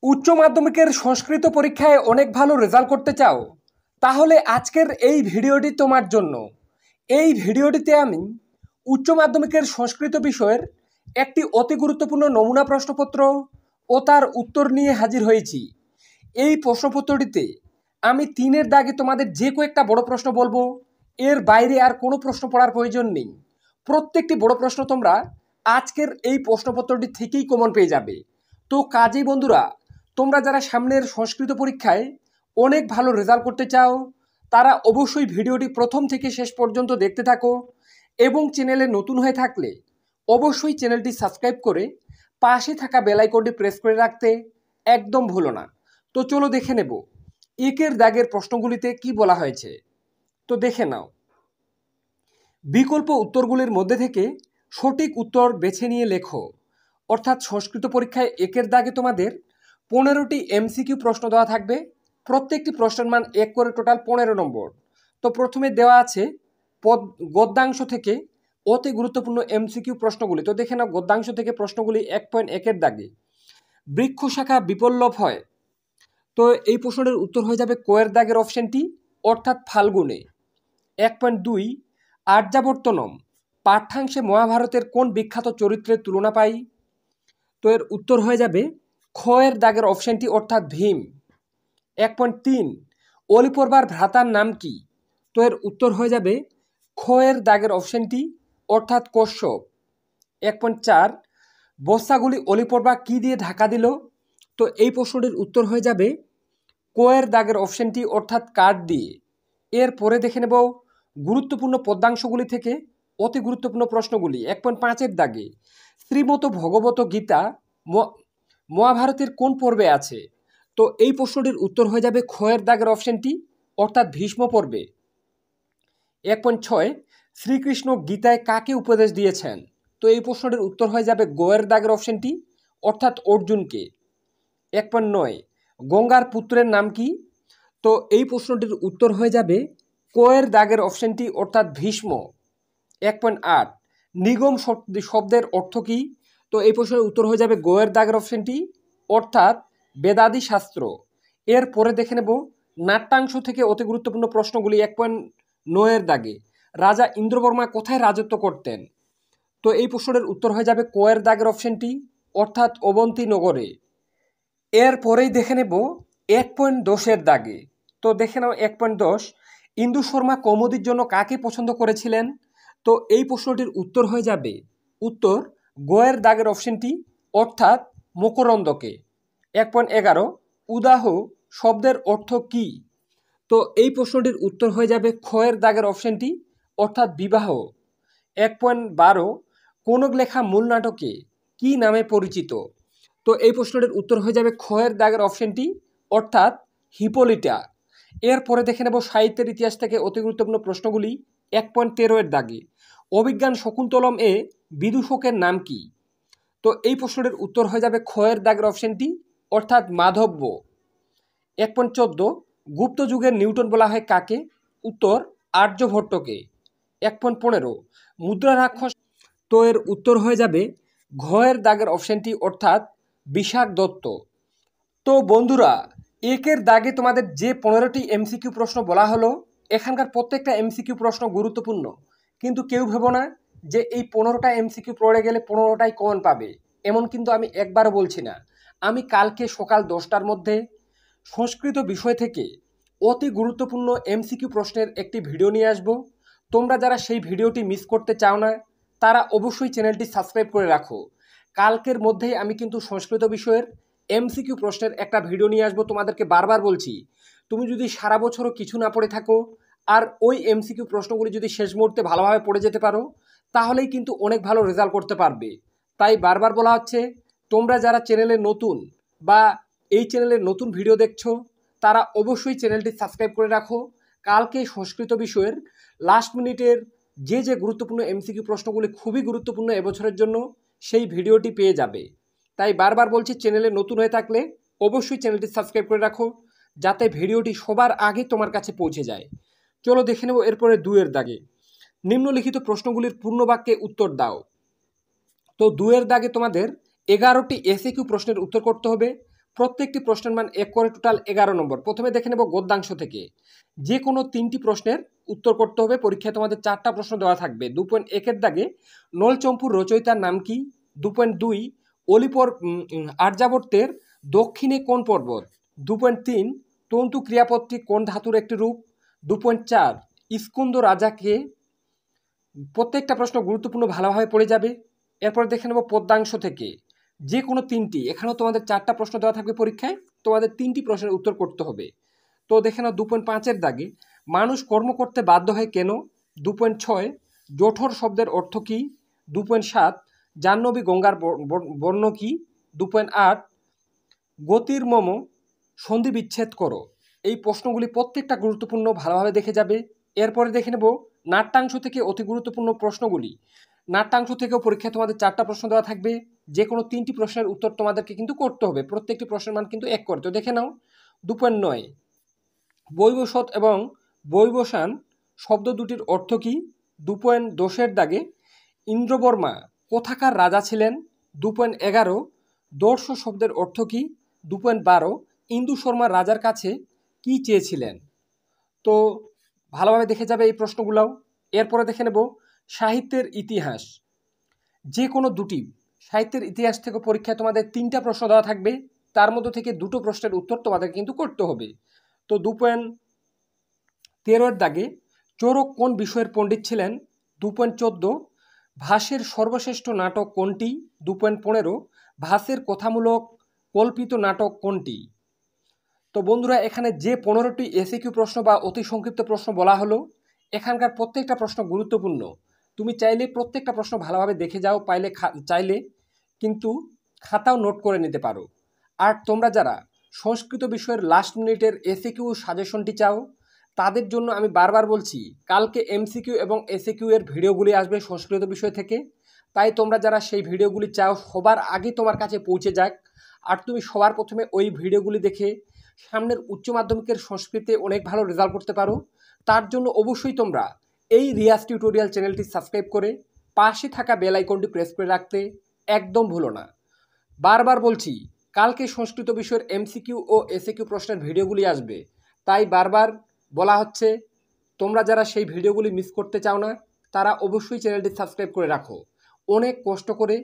উচ্চ মাধ্যমিকের সংস্কৃত পরীক্ষায় অনেক ভালো রেজাল্ট করতে চাও? তাহলে আজকের এই ভিডিওটি তোমার জন্য। এই ভিডিওটিতে আমি উচ্চ মাধ্যমিকের সংস্কৃত বিষয়ের একটি অতি গুরুত্বপূর্ণ নমুনা প্রশ্নপত্র ও তার উত্তর নিয়ে হাজির হয়েছি। এই প্রশ্নপত্রটিতে আমি 3-এর দাগে তোমাদের যে কয়েকটা বড় প্রশ্ন বলবো, এর বাইরে আর কোনো প্রশ্ন পড়ার প্রয়োজন নেই। প্রত্যেকটি বড় প্রশ্ন তোমরা আজকের এই প্রশ্নপত্রটি থেকেই কমন পেয়ে যাবে। তো কাজেই বন্ধুরা, তোমরা যারা সামনের সংস্কৃত পরীক্ষায় অনেক ভালো রেজাল্ট করতে চাও, তারা অবশ্যই ভিডিওটি প্রথম থেকে শেষ পর্যন্ত দেখতে থাকো এবং চ্যানেলে নতুন হয়ে থাকলে অবশ্যই চ্যানেলটি সাবস্ক্রাইব করে পাশে থাকা বেল আইকনটি প্রেস করে রাখতে একদম ভুলো না। তো চলো দেখে নেব একের দাগের প্রশ্নগুলিতে কি বলা হয়েছে। তো দেখে নাও। বিকল্প উত্তরগুলির মধ্যে থেকে সঠিক উত্তর বেছে নিয়ে লেখো। অর্থাৎ সংস্কৃত পরীক্ষায় একের দাগে তোমাদের 15টি এমসিকিউ প্রশ্ন দেওয়া থাকবে। প্রত্যেকটি প্রশ্নের মান 1 করে, টোটাল 15 নম্বর। তো প্রথমে দেওয়া আছে গদ্যাংশ থেকে অতি গুরুত্বপূর্ণ এমসিকিউ প্রশ্নগুলি। তো দেখে নাও গদ্যাংশ থেকে প্রশ্নগুলি 1.1-এর দাগে। বৃক্ষ শাখা বিপল্লব হয়। তো এই প্রশ্নের উত্তর হয়ে যাবে কোয়ের দাগের অপশনটি, অর্থাৎ ফাল্গুনে। 1.2 আর্যাবর্তনম পাঠ্যাংশে মহাভারতের কোন বিখ্যাত চরিত্রের তুলনা পাই? তো এর উত্তর হয়ে যাবে ক্ষয়ের দাগের অপশনটি, অর্থাৎ ভীম। 1.3 অলিপর্বার ভ্রাতার নাম কি? তো এর উত্তর হয়ে যাবে ক্ষয়ের দাগের অপশনটি, অর্থাৎ কশ্যপ। 1.4 বস্তাগুলি অলিপর্বা কি দিয়ে ঢাকা দিল? তো এই প্রশ্নটির উত্তর হয়ে যাবে কোয়ের দাগের অপশনটি, অর্থাৎ কাঠ দিয়ে। এরপরে দেখে নেব গুরুত্বপূর্ণ পদ্যাংশগুলি থেকে অতি গুরুত্বপূর্ণ প্রশ্নগুলি। 1.5-এর দাগে শ্রীমত ভগবত গীতা মহাভারতের কোন পর্বে আছে? তো এই প্রশ্নটির উত্তর হয়ে যাবে ক্ষয়ের দাগের অপশনটি, অর্থাৎ ভীষ্ম পর্বে। 1.6 শ্রীকৃষ্ণ গীতায় কাকে উপদেশ দিয়েছেন? তো এই প্রশ্নটির উত্তর হয়ে যাবে গয়ের দাগের অপশনটি, অর্থাৎ অর্জুনকে। 1.9 গঙ্গার পুত্রের নাম কি? তো এই প্রশ্নটির উত্তর হয়ে যাবে কয়ের দাগের অপশনটি, অর্থাৎ ভীষ্ম। 1.8 নিগম শব্দের অর্থ কি? তো এই প্রশ্নের উত্তর হয়ে যাবে গয়ের দাগের অপশনটি, অর্থাৎ বেদাদি শাস্ত্র। এরপরে দেখে নেব নাট্যাংশ থেকে অতি গুরুত্বপূর্ণ প্রশ্নগুলি। 1.9-এর দাগে রাজা ইন্দ্রবর্মা কোথায় রাজত্ব করতেন? তো এই প্রশ্নের উত্তর হয়ে যাবে কয়ের দাগের অপশনটি, অর্থাৎ অবন্তী নগরে। এরপরেই দেখে নেব 1.10-এর দাগে। তো দেখে নাও 1.10 ইন্দু শর্মা কৌমুদীর জন্য কাকে পছন্দ করেছিলেন? তো এই প্রশ্নটির উত্তর হয়ে যাবে উত্তর গয়ের দাগের অপশনটি, অর্থাৎ মকরন্দকে। 1.11 উদাহ শব্দের অর্থ কি? তো এই প্রশ্নটির উত্তর হয়ে যাবে ক্ষয়ের দাগের অপশনটি, অর্থাৎ বিবাহ। 1.12 কোনক লেখা মূল নাটকে কি নামে পরিচিত? তো এই প্রশ্নটির উত্তর হয়ে যাবে ক্ষয়ের দাগের অপশনটি, অর্থাৎ হিপোলিটা। এরপরে দেখে নেব সাহিত্যের ইতিহাস থেকে অতি গুরুত্বপূর্ণ প্রশ্নগুলি। 1.13-এর দাগে অভিজ্ঞান শকুন্তলম এ বিদূষকের নাম কি? তো এই প্রশ্নটির উত্তর হয়ে যাবে ক্ষয়ের দাগের অপশনটি, অর্থাৎ মাধব্য। 1.14 গুপ্ত যুগের নিউটন বলা হয় কাকে? উত্তর আর্যভট্টকে। 1.15 মুদ্রা রাক্ষস। তো এর উত্তর হয়ে যাবে ঘয়ের দাগের অপশনটি, অর্থাৎ বিশাখ দত্ত। তো বন্ধুরা, একের দাগে তোমাদের যে 15টি এমসিকিউ প্রশ্ন বলা হলো, এখানকার প্রত্যেকটা এমসিকিউ প্রশ্ন গুরুত্বপূর্ণ। কিন্তু কেউ ভেবো না যে এই 15টা এমসিকিউ পড়ে গেলে 15টাই কমন পাবে, এমন কিন্তু আমি একবারও বলছি না। আমি কালকে সকাল 10টার মধ্যে সংস্কৃত বিষয় থেকে অতি গুরুত্বপূর্ণ এমসিকিউ প্রশ্নের একটি ভিডিও নিয়ে আসব। তোমরা যারা সেই ভিডিওটি মিস করতে চাও না, তারা অবশ্যই চ্যানেলটি সাবস্ক্রাইব করে রাখো। কালকের মধ্যেই আমি কিন্তু সংস্কৃত বিষয়ের এমসিকিউ প্রশ্নের একটা ভিডিও নিয়ে আসবো। তোমাদেরকে বারবার বলছি, তুমি যদি সারা বছরও কিছু না পড়ে থাকো আর ওই এমসিকিউ প্রশ্নগুলি যদি শেষ মুহূর্তে ভালোভাবে পড়ে যেতে পারো, তাহলেই কিন্তু অনেক ভালো রেজাল্ট করতে পারবে। তাই বারবার বলা হচ্ছে, তোমরা যারা চ্যানেলে নতুন বা এই চ্যানেলে নতুন ভিডিও দেখছো, তারা অবশ্যই চ্যানেলটি সাবস্ক্রাইব করে রাখো। কালকে সংস্কৃত বিষয়ের লাস্ট মিনিটের যে গুরুত্বপূর্ণ এমসিকিউ প্রশ্নগুলি খুবই গুরুত্বপূর্ণ এবছরের জন্য, সেই ভিডিওটি পেয়ে যাবে। তাই বারবার বলছি, চ্যানেলে নতুন হয়ে থাকলে অবশ্যই চ্যানেলটি সাবস্ক্রাইব করে রাখো, যাতে ভিডিওটি সবার আগে তোমার কাছে পৌঁছে যায়। চলো দেখে নেব এরপরে 2-এর দাগে নিম্নলিখিত প্রশ্নগুলির পূর্ণ বাক্যে উত্তর দাও। তো 2-এর দাগে তোমাদের 11টি এসএকিউ প্রশ্নের উত্তর করতে হবে। প্রত্যেকটি প্রশ্নের মান 1 করে, টোটাল 11 নম্বর। প্রথমে দেখে নেব গদ্যাংশ থেকে। যে কোনো 3টি প্রশ্নের উত্তর করতে হবে। পরীক্ষায় তোমাদের 4টা প্রশ্ন দেওয়া থাকবে। 2.1-এর দাগে নলচম্পুর রচয়িতার নাম কি? 2.2 অলিপর আর্যাবর্তের দক্ষিণে কোন পর্বত? 2.3 তন্তু ক্রিয়াপদটি কোন ধাতুর একটি রূপ? 2.4 স্কন্দ রাজাকে। প্রত্যেকটা প্রশ্ন গুরুত্বপূর্ণ, ভালোভাবে পড়ে যাবে। এরপরে দেখে নেব পদ্যাংশ থেকে। যে কোনো 3টি, এখানেও তোমাদের 4টা প্রশ্ন দেওয়া থাকবে পরীক্ষায়, তোমাদের 3টি প্রশ্নের উত্তর করতে হবে। তো দেখে নাও 2.5-এর দাগে মানুষ কর্ম করতে বাধ্য হয় কেন? 2.6 জঠর শব্দের অর্থ কী? 2.7 জাহ্নবী গঙ্গার বর্ণ কী? 2.8 গতির মম সন্ধি বিচ্ছেদ করো। এই প্রশ্নগুলি প্রত্যেকটা গুরুত্বপূর্ণ, ভালোভাবে দেখে যাবে। এরপরে দেখে নেব নাট্যাংশ থেকে অতি গুরুত্বপূর্ণ প্রশ্নগুলি। নাট্যাংশ থেকেও পরীক্ষায় তোমাদের 4টা প্রশ্ন দেওয়া থাকবে। যে কোনো 3টি প্রশ্নের উত্তর তোমাদেরকে কিন্তু করতে হবে। প্রত্যেকটি প্রশ্নের মান কিন্তু 1 করে। তো দেখে নাও 2.9 বৈবস্বত এবং বৈবসান শব্দ দুটির অর্থ কী? 2.10-এর দাগে ইন্দ্রবর্মা কোথাকার রাজা ছিলেন? 2.11 দর্শ শব্দের অর্থ কী? 2.12 ইন্দু শর্মা রাজার কাছে কি চেয়েছিলেন? তো ভালোভাবে দেখে যাবে এই প্রশ্নগুলোও। এরপরে দেখে নেব সাহিত্যের ইতিহাস। যে কোনো দুটি সাহিত্যের ইতিহাস থেকে পরীক্ষায় তোমাদের 3টা প্রশ্ন দেওয়া থাকবে। তার মধ্যে থেকে 2টো প্রশ্নের উত্তর তোমাদের কিন্তু করতে হবে। তো 2.13-এর দাগে চোরক কোন বিষয়ের পণ্ডিত ছিলেন? 2.14 ভাসের সর্বশ্রেষ্ঠ নাটক কোনটি? 2.15 ভাসের কথামূলক কল্পিত নাটক কোনটি? তো বন্ধুরা, এখানে যে 15টি এসিকিউ প্রশ্ন বা অতি সংক্ষিপ্ত প্রশ্ন বলা হলো, এখানকার প্রত্যেকটা প্রশ্ন গুরুত্বপূর্ণ। তুমি চাইলে প্রত্যেকটা প্রশ্ন ভালোভাবে দেখে যাও, চাইলে কিন্তু খাতাও নোট করে নিতে পারো। আর তোমরা যারা সংস্কৃত বিষয়ের লাস্ট মিনিটের এসিকিউ সাজেশনটি চাও, তাদের জন্য আমি বারবার বলছি, কালকে এমসিকিউ এবং এসিকিউ এর ভিডিওগুলি আসবে সংস্কৃত বিষয় থেকে। তাই তোমরা যারা সেই ভিডিওগুলি চাও সবার আগে তোমার কাছে পৌঁছে যাক, আর তুমি সবার প্রথমে ওই ভিডিওগুলি দেখে সামনের উচ্চ মাধ্যমিকের সংস্কৃতে অনেক ভালো রেজাল্ট করতে পারো, তার জন্য অবশ্যই তোমরা এই রিয়াজ টিউটোরিয়াল চ্যানেলটি সাবস্ক্রাইব করে পাশে থাকা বেল আইকনটি প্রেস করে রাখতে একদম ভুলো না। বারবার বলছি, কালকে সংস্কৃত বিষয়ের এমসিকিউ ও এসিকিউ প্রশ্নের ভিডিওগুলি আসবে, তাই বারবার বলা হচ্ছে, তোমরা যারা সেই ভিডিওগুলি মিস করতে চাও না, তারা অবশ্যই চ্যানেলটি সাবস্ক্রাইব করে রাখো। অনেক কষ্ট করে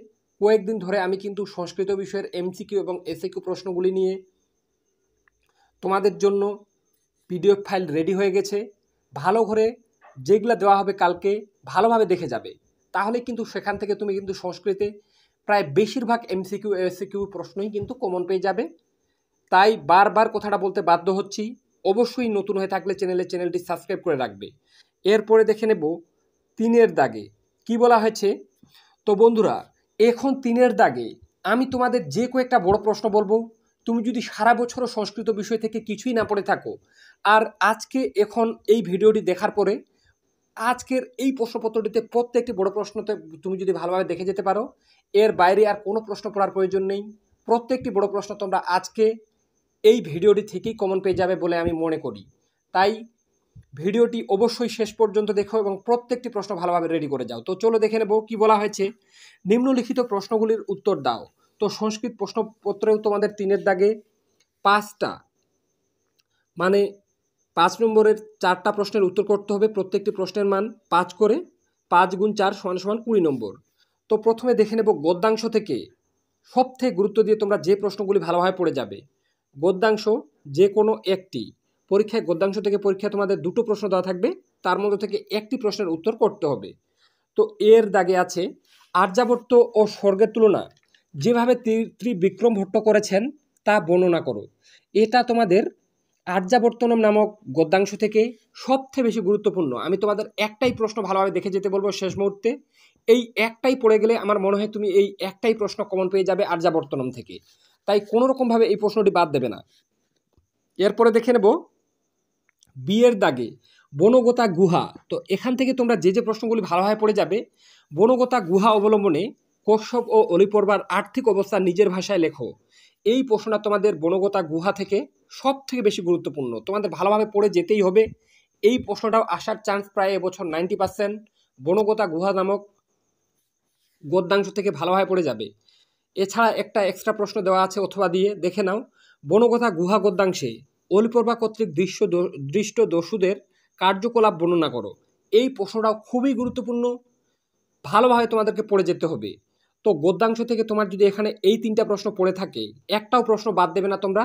কয়েকদিন ধরে আমি কিন্তু সংস্কৃত বিষয়ের এমসিকিউ এবং এসিকিউ প্রশ্নগুলি নিয়ে তোমাদের জন্য পিডিএফ ফাইল রেডি হয়ে গেছে। ভালো করে যেগুলো দেওয়া হবে কালকে ভালোভাবে দেখে যাবে, তাহলে কিন্তু সেখান থেকে তুমি কিন্তু সংস্কৃতে প্রায় বেশিরভাগ এমসিকিউ এসিকিউ প্রশ্নই কিন্তু কমন পেয়ে যাবে। তাই বারবার কথাটা বলতে বাধ্য হচ্ছি, অবশ্যই নতুন হয়ে থাকলে চ্যানেলটি সাবস্ক্রাইব করে রাখবে। এরপরে দেখে নেব 3-এর দাগে কি বলা হয়েছে। তো বন্ধুরা, এখন 3-এর দাগে আমি তোমাদের যে কয়েকটা বড় প্রশ্ন বলবো। তুমি যদি সারা বছরও সংস্কৃত বিষয় থেকে কিছুই না পড়ে থাকো, আর আজকে এখন এই ভিডিওটি দেখার পরে আজকের এই প্রশ্নপত্রটিতে প্রত্যেকটি বড় প্রশ্নতে তুমি যদি ভালোভাবে দেখে যেতে পারো, এর বাইরে আর কোনো প্রশ্ন পড়ার প্রয়োজন নেই। প্রত্যেকটি বড় প্রশ্ন তোমরা আজকে এই ভিডিওটি থেকেই কমন পেয়ে যাবে বলে আমি মনে করি। তাই ভিডিওটি অবশ্যই শেষ পর্যন্ত দেখো এবং প্রত্যেকটি প্রশ্ন ভালোভাবে রেডি করে যাও। তো চলো দেখে নেব কি বলা হয়েছে। নিম্নলিখিত প্রশ্নগুলির উত্তর দাও। তো সংস্কৃত প্রশ্নপত্রেও তোমাদের 3-এর দাগে 5টা মানে 5 নম্বরের 4টা প্রশ্নের উত্তর করতে হবে। প্রত্যেকটি প্রশ্নের মান 5 করে, 5 গুণ 4 = 20 নম্বর। তো প্রথমে দেখে নেব গদ্যাংশ থেকে। সবথেকে গুরুত্ব দিয়ে তোমরা যে প্রশ্নগুলি ভালোভাবে পড়ে যাবে। গদ্যাংশ যে কোনো একটি গদ্যাংশ থেকে পরীক্ষায় তোমাদের 2টো প্রশ্ন দেওয়া থাকবে, তার মধ্যে থেকে একটি প্রশ্নের উত্তর করতে হবে। তো এর দাগে আছে আর্যাবর্ত ও স্বর্গের তুলনা যেভাবে ত্রিবিক্রম ভট্ট করেছেন তা বর্ণনা করো। এটা তোমাদের আর্যাবর্তনম নামক গদ্যাংশ থেকে সবথেকে বেশি গুরুত্বপূর্ণ। আমি তোমাদের একটাই প্রশ্ন ভালোভাবে দেখে যেতে বলবো শেষ মুহূর্তে। এই একটাই পড়ে গেলে আমার মনে হয় তুমি এই একটাই প্রশ্ন কমন পেয়ে যাবে আর্যাবর্তনম থেকে। তাই কোনো রকমভাবে এই প্রশ্নটি বাদ দেবে না। এরপরে দেখে নেব বিয়ের দাগে বনগতা গুহা। তো এখান থেকে তোমরা যে প্রশ্নগুলি ভালোভাবে পড়ে যাবে, বনগতা গুহা অবলম্বনে কশ্যপ ও অলিপর্বার আর্থিক অবস্থা নিজের ভাষায় লেখো। এই প্রশ্নটা তোমাদের বনগতা গুহা থেকে সব থেকে বেশি গুরুত্বপূর্ণ, তোমাদের ভালোভাবে পড়ে যেতেই হবে। এই প্রশ্নটাও আসার চান্স প্রায় এবছর 90%। বনগতা গুহা নামক গদ্যাংশ থেকে ভালোভাবে পড়ে যাবে। এছাড়া একটা এক্সট্রা প্রশ্ন দেওয়া আছে অথবা দিয়ে দেখে নাও, বনকথা গুহা গদ্যাংশে অলিপ্রভা কর্তৃক দৃষ্ট দস্যুদের কার্যকলাপ বর্ণনা করো। এই প্রশ্নটাও খুবই গুরুত্বপূর্ণ, ভালোভাবে তোমাদেরকে পড়ে যেতে হবে। তো গদ্যাংশ থেকে তোমার যদি এখানে এই 3টা প্রশ্ন পড়ে থাকে, একটাও প্রশ্ন বাদ দেবে না তোমরা।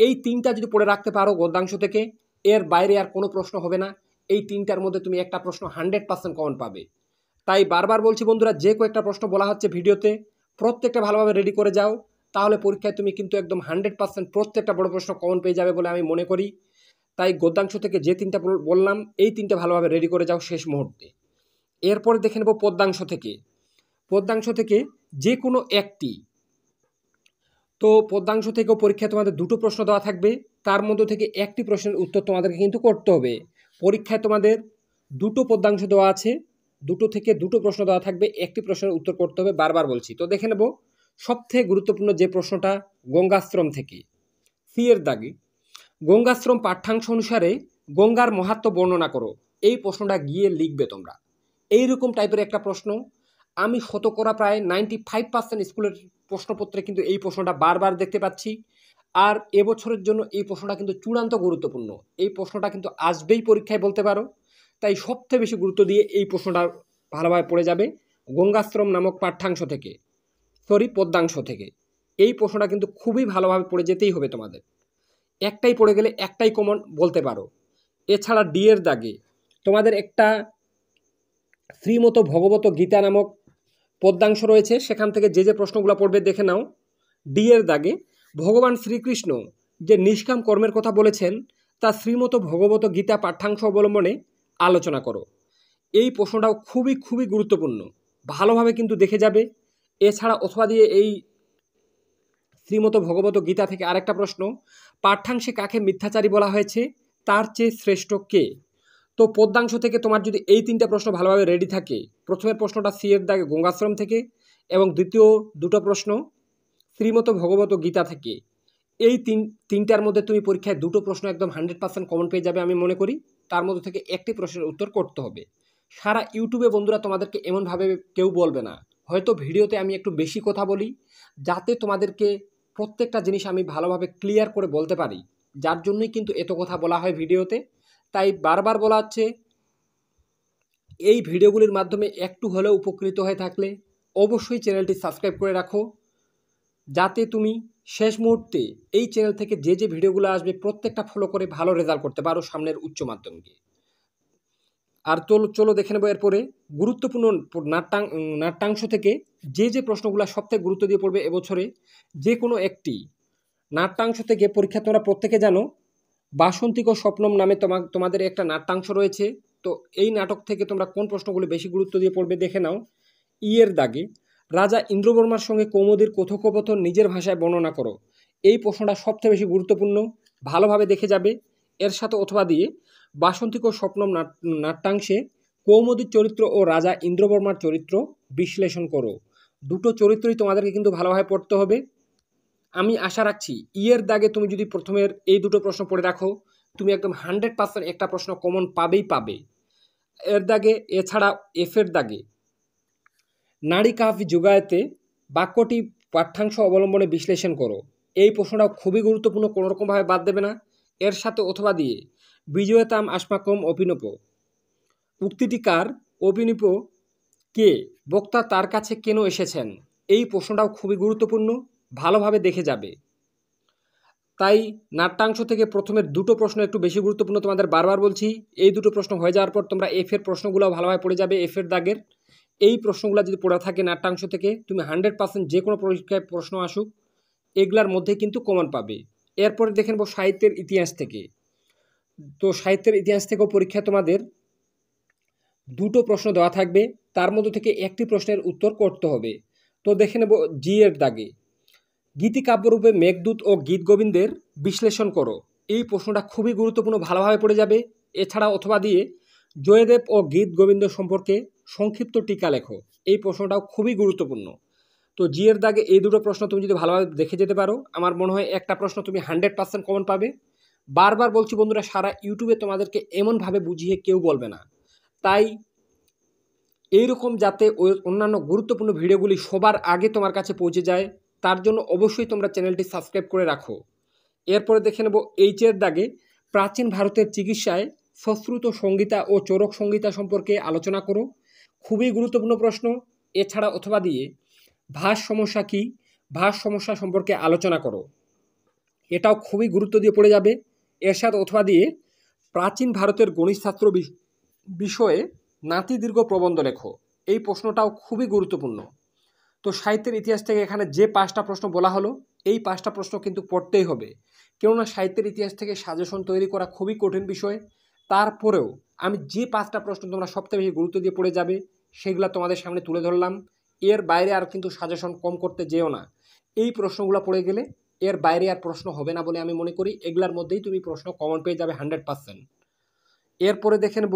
এই 3টা যদি পড়ে রাখতে পারো গদ্যাংশ থেকে, এর বাইরে আর কোনো প্রশ্ন হবে না। এই 3টার মধ্যে তুমি একটা প্রশ্ন 100% কমন পাবে। তাই বারবার বলছি বন্ধুরা, যে কয়েকটা প্রশ্ন বলা হচ্ছে ভিডিওতে প্রত্যেকটা ভালোভাবে রেডি করে যাও, তাহলে পরীক্ষায় তুমি কিন্তু একদম 100% প্রত্যেকটা বড় প্রশ্ন কমন পেয়ে যাবে বলে আমি মনে করি। তাই গদ্যাংশ থেকে যে 3টা বললাম এই 3টা ভালোভাবে রেডি করে যাও শেষ মুহূর্তে। এরপরে দেখে নেব পদ্যাংশ থেকে। পদ্যাংশ থেকে যে কোনো একটি, তো পদ্যাংশ থেকেও পরীক্ষায় তোমাদের 2টো প্রশ্ন দেওয়া থাকবে, তার মধ্যে থেকে একটি প্রশ্নের উত্তর তোমাদেরকে কিন্তু করতে হবে। পরীক্ষায় তোমাদের 2টো পদ্যাংশ দেওয়া আছে, 2টো থেকে 2টো প্রশ্ন দেওয়া থাকবে, একটি প্রশ্নের উত্তর করতে হবে, বারবার বলছি। তো দেখে নেব সবথেকে গুরুত্বপূর্ণ যে প্রশ্নটা গঙ্গাশ্রম থেকে, সি এর দাগে, গঙ্গাশ্রম পাঠ্যাংশ অনুসারে গঙ্গার মাহাত্ম্য বর্ণনা করো। এই প্রশ্নটা গিয়ে লিখবে তোমরা। এইরকম টাইপের একটা প্রশ্ন আমি শতকরা প্রায় 95% স্কুলের প্রশ্নপত্রে কিন্তু এই প্রশ্নটা বারবার দেখতে পাচ্ছি। আর এবছরের জন্য এই প্রশ্নটা কিন্তু চূড়ান্ত গুরুত্বপূর্ণ। এই প্রশ্নটা কিন্তু আসবেই পরীক্ষায় বলতে পারো। তাই সবথেকে বেশি গুরুত্ব দিয়ে এই প্রশ্নটা ভালোভাবে পড়ে যাবে গঙ্গাশ্রম নামক পাঠ্যাংশ থেকে, পদ্যাংশ থেকে। এই প্রশ্নটা কিন্তু খুবই ভালোভাবে পড়ে যেতেই হবে তোমাদের। একটাই পড়ে গেলে একটাই কমন বলতে পারো। এছাড়া ডি এর দাগে তোমাদের একটা শ্রীমত ভগবত গীতা নামক পদ্যাংশ রয়েছে, সেখান থেকে যে যে প্রশ্নগুলো পড়বে দেখে নাও। ডি এর দাগে ভগবান শ্রীকৃষ্ণ যে নিষ্কাম কর্মের কথা বলেছেন তা শ্রীমত ভগবত গীতা পাঠ্যাংশ অবলম্বনে আলোচনা করো। এই প্রশ্নটাও খুবই খুবই গুরুত্বপূর্ণ, ভালোভাবে কিন্তু দেখে যাবে। এছাড়া অথবা দিয়ে এই শ্রীমত ভগবত গীতা থেকে আরেকটা প্রশ্ন, পাঠ্যাংশে কাকে মিথ্যাচারী বলা হয়েছে, তার চেয়ে শ্রেষ্ঠ কে? তো পদ্যাংশ থেকে তোমার যদি এই 3টা প্রশ্ন ভালোভাবে রেডি থাকে, প্রথমের প্রশ্নটা সি এর দাগে গঙ্গাশ্রম থেকে এবং দ্বিতীয় 2টো প্রশ্ন শ্রীমত ভগবত গীতা থেকে, এই 3টার মধ্যে তুমি পরীক্ষায় 2টো প্রশ্ন একদম 100% কমন পেয়ে যাবে আমি মনে করি। তার মধ্যে থেকে একটি প্রশ্নের উত্তর করতে হবে। সারা ইউটিউবে বন্ধুরা তোমাদেরকে এমনভাবে কেউ বলবে না। হয়তো ভিডিওতে আমি একটু বেশি কথা বলি, যাতে তোমাদেরকে প্রত্যেকটা জিনিস আমি ভালোভাবে ক্লিয়ার করে বলতে পারি, যার জন্যই কিন্তু এত কথা বলা হয় ভিডিওতে। তাই বারবার বলা হচ্ছে, এই ভিডিওগুলির মাধ্যমে একটু হলেও উপকৃত হয়ে থাকলে অবশ্যই চ্যানেলটি সাবস্ক্রাইব করে রাখো, যাতে তুমি শেষ মুহূর্তে এই চ্যানেল থেকে যে যে ভিডিওগুলো আসবে প্রত্যেকটা ফলো করে ভালো রেজাল্ট করতে পারো সামনের উচ্চ মাধ্যমিকে। আর চলো দেখে নেবো এরপরে গুরুত্বপূর্ণ নাট্যাংশ থেকে যে যে প্রশ্নগুলো সবথেকে গুরুত্ব দিয়ে পড়বে এবছরে। যে কোনো একটি নাট্যাংশ থেকে পরীক্ষা তোমরা প্রত্যেকে জানো, বাসন্তিক ও স্বপ্নম নামে তোমাদের একটা নাট্যাংশ রয়েছে। তো এই নাটক থেকে তোমরা কোন প্রশ্নগুলো বেশি গুরুত্ব দিয়ে পড়বে দেখে নাও। ই এর দাগে রাজা ইন্দ্রবর্মার সঙ্গে কৌমুদীর কথোপকথন নিজের ভাষায় বর্ণনা করো। এই প্রশ্নটা সবথেকে বেশি গুরুত্বপূর্ণ, ভালোভাবে দেখে যাবে। এর সাথে অথবা দিয়ে বাসন্তিক ও স্বপ্নম নাট্যাংশে কৌমুদীর চরিত্র ও রাজা ইন্দ্রবর্মার চরিত্র বিশ্লেষণ করো। 2টো চরিত্রই তোমাদেরকে কিন্তু ভালোভাবে পড়তে হবে। আমি আশা রাখছি ইয়ের দাগে তুমি যদি প্রথমের এই 2টো প্রশ্ন পড়ে রাখো, তুমি একদম 100% একটা প্রশ্ন কমন পাবেই পাবে। এর দাগে এছাড়া এফের দাগে নারী কাফি যুগায়তে বাক্যটি পাঠ্যাংশ অবলম্বনে বিশ্লেষণ করো। এই প্রশ্নটাও খুবই গুরুত্বপূর্ণ, কোনোরকমভাবে বাদ দেবে না। এর সাথে অথবা দিয়ে বিজয়তাম আস্মাকম অভিনব, উক্তিটি কার, অভিনব কে, বক্তা তার কাছে কেন এসেছেন? এই প্রশ্নটাও খুবই গুরুত্বপূর্ণ, ভালোভাবে দেখে যাবে। তাই নাট্যাংশ থেকে প্রথমের 2টো প্রশ্ন একটু বেশি গুরুত্বপূর্ণ, তোমাদের বারবার বলছি। এই 2টো প্রশ্ন হয়ে যাওয়ার পর তোমরা এফের প্রশ্নগুলো ভালোভাবে পড়ে যাবে। এফের দাগের এই প্রশ্নগুলো যদি পড়া থাকে নাট্যাংশ থেকে, তুমি 100% যে কোনো পরীক্ষায় প্রশ্ন আসুক এগুলার মধ্যে কিন্তু কমন পাবে। এরপরে দেখে নেব সাহিত্যের ইতিহাস থেকে। তো সাহিত্যের ইতিহাস থেকেও পরীক্ষায় তোমাদের 2টো প্রশ্ন দেওয়া থাকবে, তার মধ্যে থেকে একটি প্রশ্নের উত্তর করতে হবে। তো দেখে নেব জি এর দাগে গীতিকাব্যরূপে মেঘদূত ও গীত গোবিন্দের বিশ্লেষণ করো। এই প্রশ্নটা খুবই গুরুত্বপূর্ণ, ভালোভাবে পড়ে যাবে। এছাড়া অথবা দিয়ে জয়দেব ও গীত গোবিন্দ সম্পর্কে সংক্ষিপ্ত টিকা লেখো। এই প্রশ্নটাও খুবই গুরুত্বপূর্ণ। তো জি এর দাগে এই 2টো প্রশ্ন তুমি যদি ভালোভাবে দেখে যেতে পারো, আমার মনে হয় একটা প্রশ্ন তুমি 100% কমন পাবে। বারবার বলছি বন্ধুরা, সারা ইউটিউবে তোমাদেরকে এমনভাবে বুঝিয়ে কেউ বলবে না। তাই এইরকম যাতে অন্যান্য গুরুত্বপূর্ণ ভিডিওগুলি সবার আগে তোমার কাছে পৌঁছে যায়, তার জন্য অবশ্যই তোমরা চ্যানেলটি সাবস্ক্রাইব করে রাখো। এরপরে দেখে নেব এইচের দাগে প্রাচীন ভারতের চিকিৎসায় সংস্কৃত সংহিতা ও চরক সংহিতা সম্পর্কে আলোচনা করো। খুবই গুরুত্বপূর্ণ প্রশ্ন। এছাড়া অথবা দিয়ে ভাস সমস্যা কি, ভাস সমস্যা সম্পর্কে আলোচনা করো, এটাও খুবই গুরুত্ব দিয়ে পড়ে যাবে। এর সাথে অথবা দিয়ে প্রাচীন ভারতের গণিতশাস্ত্র বিষয়ে নাতিদীর্ঘ প্রবন্ধ লেখো, এই প্রশ্নটাও খুবই গুরুত্বপূর্ণ। তো সাহিত্যের ইতিহাস থেকে এখানে যে 5টা প্রশ্ন বলা হলো, এই 5টা প্রশ্ন কিন্তু পড়তেই হবে, কেননা সাহিত্যের ইতিহাস থেকে সাজেশন তৈরি করা খুবই কঠিন বিষয়। তারপরেও আমি যে 5টা প্রশ্ন তোমরা সবথেকে বেশি গুরুত্ব দিয়ে পড়ে যাবে সেগুলো তোমাদের সামনে তুলে ধরলাম। এর বাইরে আর কিন্তু সাজেশন কম করতে যেও না। এই প্রশ্নগুলো পড়ে গেলে এর বাইরে আর প্রশ্ন হবে না বলে আমি মনে করি। এগুলার মধ্যেই তুমি প্রশ্ন কমন পেয়ে যাবে 100%। এরপরে দেখে নেব,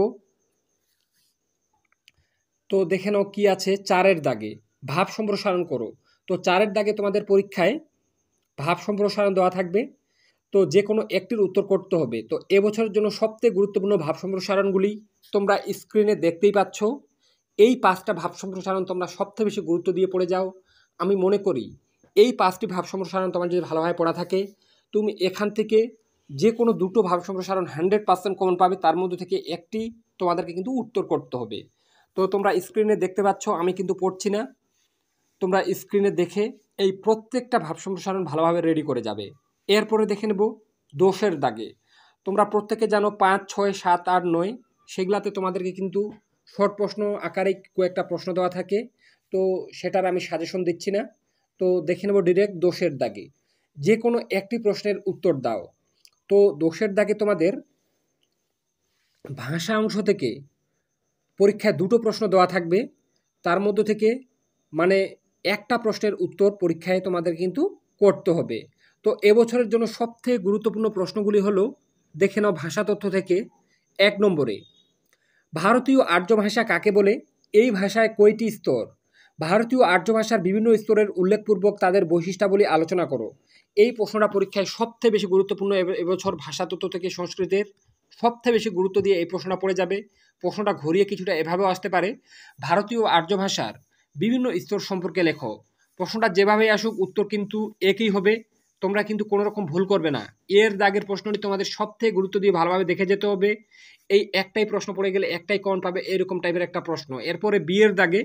তো দেখে নাও কি আছে 4-এর দাগে ভাব সম্প্রসারণ করো। তো 4-এর দাগে তোমাদের পরীক্ষায় ভাব সম্প্রসারণ দেওয়া থাকবে, তো যে কোনো একটির উত্তর করতে হবে। তো এবছরের জন্য সবথেকে গুরুত্বপূর্ণ ভাব সম্প্রসারণগুলি তোমরা স্ক্রিনে দেখতেই পাচ্ছ। এই 5টা ভাব সম্প্রসারণ তোমরা সবথেকে বেশি গুরুত্ব দিয়ে পড়ে যাও। আমি মনে করি এই 5টি ভাব সম্প্রসারণ তোমার যদি ভালোভাবে পড়া থাকে, তুমি এখান থেকে যে কোনো দুটো ভাব সম্প্রসারণ 100% কমন পাবে। তার মধ্যে থেকে একটি তোমাদেরকে কিন্তু উত্তর করতে হবে। তো তোমরা স্ক্রিনে দেখতে পাচ্ছ, আমি কিন্তু পড়ছি না, তোমরা স্ক্রিনে দেখে এই প্রত্যেকটা ভাব সম্প্রসারণ ভালোভাবে রেডি করে যাবে। এরপরে দেখে নেব দোষের দাগে। তোমরা প্রত্যেকে জানো 5, 6, 7, 8, 9 সেগুলাতে তোমাদেরকে কিন্তু শর্ট প্রশ্ন আকারে কয়েকটা প্রশ্ন দেওয়া থাকে, তো সেটার আমি সাজেশন দিচ্ছি না। তো দেখে নেব ডিরেক্ট দোষের দাগে, যে কোনো একটি প্রশ্নের উত্তর দাও। তো দোষের দাগে তোমাদের ভাষা অংশ থেকে পরীক্ষায় দুটো প্রশ্ন দেওয়া থাকবে, তার মধ্য থেকে মানে একটা প্রশ্নের উত্তর পরীক্ষায় তোমাদের কিন্তু করতে হবে। তো এবছরের জন্য সবথেকে গুরুত্বপূর্ণ প্রশ্নগুলি হলো, দেখে নাও ভাষা তথ্য থেকে 1 নম্বরে ভারতীয় আর্য ভাষা কাকে বলে, এই ভাষায় কয়টি স্তর, ভারতীয় আর্য ভাষার বিভিন্ন স্তরের উল্লেখপূর্বক তাদের বৈশিষ্ট্যাবলী আলোচনা করো। এই প্রশ্নটা পরীক্ষায় সবথেকে বেশি গুরুত্বপূর্ণ। এবছর ভাষা তত্ত্ব থেকে সংস্কৃতের সবথেকে বেশি গুরুত্ব দিয়ে এই প্রশ্নটা পড়ে যাবে। প্রশ্নটা ঘুরিয়ে কিছুটা এভাবেও আসতে পারে, ভারতীয় আর্য ভাষার বিভিন্ন স্তর সম্পর্কে লেখো। প্রশ্নটা যেভাবেই আসুক উত্তর কিন্তু একই হবে, তোমরা কিন্তু কোনো রকম ভুল করবে না। এর দাগের প্রশ্নটি তোমাদের সবথেকে গুরুত্ব দিয়ে ভালোভাবে দেখে যেতে হবে। এই একটাই প্রশ্ন পড়ে গেলে একটাই কমন পাবে, এরকম টাইপের একটা প্রশ্ন। এরপরে বিয়ের দাগে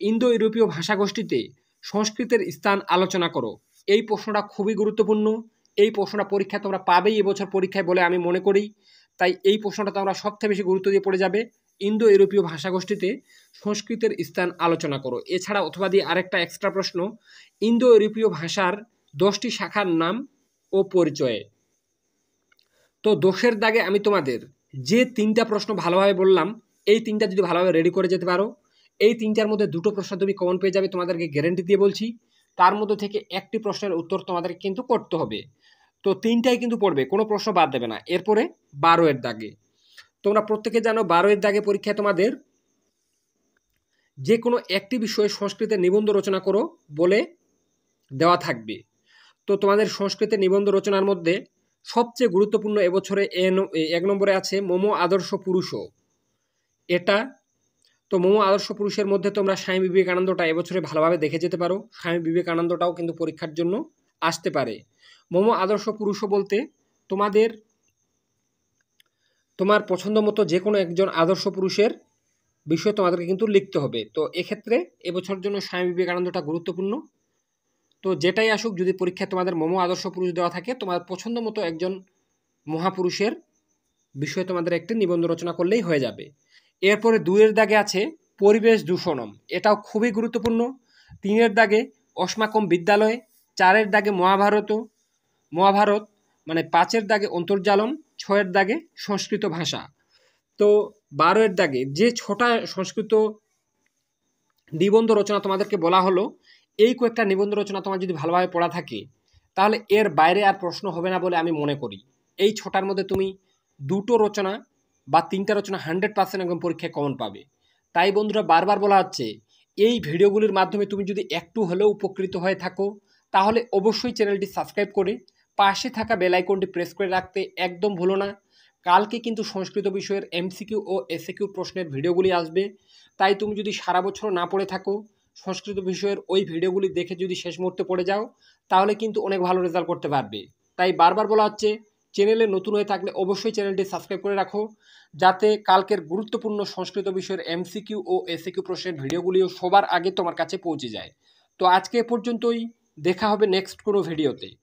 ইন্দো ইউরোপীয় ভাষাগোষ্ঠীতে সংস্কৃতের স্থান আলোচনা করো। এই প্রশ্নটা খুবই গুরুত্বপূর্ণ। এই প্রশ্নটা পরীক্ষায় তোমরা পাবেই এবছর পরীক্ষায় বলে আমি মনে করি। তাই এই প্রশ্নটা তোমরা সবথেকে বেশি গুরুত্ব দিয়ে পড়ে যাবে, ইন্দো ইউরোপীয় ভাষাগোষ্ঠীতে সংস্কৃতের স্থান আলোচনা করো। এছাড়া অথবা দিয়ে আরেকটা এক্সট্রা প্রশ্ন, ইন্দো ইউরোপীয় ভাষার 10টি শাখার নাম ও পরিচয়। তো দোষের দাগে আমি তোমাদের যে 3টা প্রশ্ন ভালোভাবে বললাম, এই 3টা যদি ভালোভাবে রেডি করে যেতে পারো, এই 3টার মধ্যে দুটো প্রশ্ন তুমি কমন পেয়ে যাবে, তোমাদেরকে গ্যারেন্টি দিয়ে বলছি। তার মধ্যে থেকে একটি প্রশ্নের উত্তর তোমাদেরকে কিন্তু করতে হবে। তো 3টাই কিন্তু পড়বে, কোনো প্রশ্ন বাদ দেবে না। এরপরে 12-এর দাগে, তোমরা প্রত্যেকে জানো 12-এর দাগে পরীক্ষায় তোমাদের যে কোনো একটি বিষয়ে সংস্কৃতের নিবন্ধ রচনা করো বলে দেওয়া থাকবে। তো তোমাদের সংস্কৃতের নিবন্ধ রচনার মধ্যে সবচেয়ে গুরুত্বপূর্ণ এবছরে 1 নম্বরে আছে মমো আদর্শ পুরুষ। এটা তো মমো আদর্শ পুরুষের মধ্যে তোমরা স্বামী বিবেকানন্দটা এবছরে ভালোভাবে দেখে যেতে পারো। স্বামী বিবেকানন্দটাও কিন্তু পরীক্ষার জন্য আসতে পারে। মমো আদর্শ পুরুষ বলতে তোমার পছন্দ মতো যে কোনো একজন আদর্শ পুরুষের বিষয় তোমাদেরকে কিন্তু লিখতে হবে। তো এক্ষেত্রে এবছরের জন্য স্বামী বিবেকানন্দটা গুরুত্বপূর্ণ। তো যেটাই আসুক, যদি পরীক্ষায় তোমাদের মমো আদর্শ পুরুষ দেওয়া থাকে, তোমার পছন্দ মতো একজন মহাপুরুষের বিষয়ে তোমাদের একটি নিবন্ধ রচনা করলেই হয়ে যাবে। এরপরে 2-এর দাগে আছে পরিবেশ দূষণম, এটাও খুবই গুরুত্বপূর্ণ। 3-এর দাগে অস্মাকম বিদ্যালয়, 4-এর দাগে মহাভারত, মানে 5-এর দাগে অন্তর্জালম, 6-এর দাগে সংস্কৃত ভাষা। তো 12-এর দাগে যে 6টা সংস্কৃত নিবন্ধ রচনা তোমাদেরকে বলা হলো, এই কয়েকটা নিবন্ধ রচনা তোমার যদি ভালোভাবে পড়া থাকে, তাহলে এর বাইরে আর প্রশ্ন হবে না বলে আমি মনে করি। এই 6টার মধ্যে তুমি 2টো রচনা বা 3টা রচনা 100% একদম পরীক্ষায় কমন পাবে। তাই বন্ধুরা, বারবার বলা হচ্ছে, এই ভিডিওগুলির মাধ্যমে তুমি যদি একটু হলেও উপকৃত হয়ে থাকো, তাহলে অবশ্যই চ্যানেলটি সাবস্ক্রাইব করে পাশে থাকা বেল আইকনটি প্রেস করে রাখতে একদম ভুলো না। কালকে কিন্তু সংস্কৃত বিষয়ের MCQ ও SAQ প্রশ্নের ভিডিওগুলি আসবে। তাই তুমি যদি সারা বছর না পড়ে থাকো, সংস্কৃত বিষয়ের ওই ভিডিওগুলি দেখে যদি শেষ মুহূর্তে পড়ে যাও তাহলে কিন্তু অনেক ভালো রেজাল্ট করতে পারবে। তাই বারবার বলা হচ্ছে, চ্যানেলে নতুন হয়ে থাকলে অবশ্যই চ্যানেলটি সাবস্ক্রাইব করে রাখো, যাতে কালকের গুরুত্বপূর্ণ সংস্কৃত বিষয়ের এমসিকিউ ও এসিকিউ প্রশ্নের ভিডিওগুলিও সবার আগে তোমার কাছে পৌঁছে যায়। তো আজকে এ পর্যন্তই, দেখা হবে নেক্সট কোনো ভিডিওতে।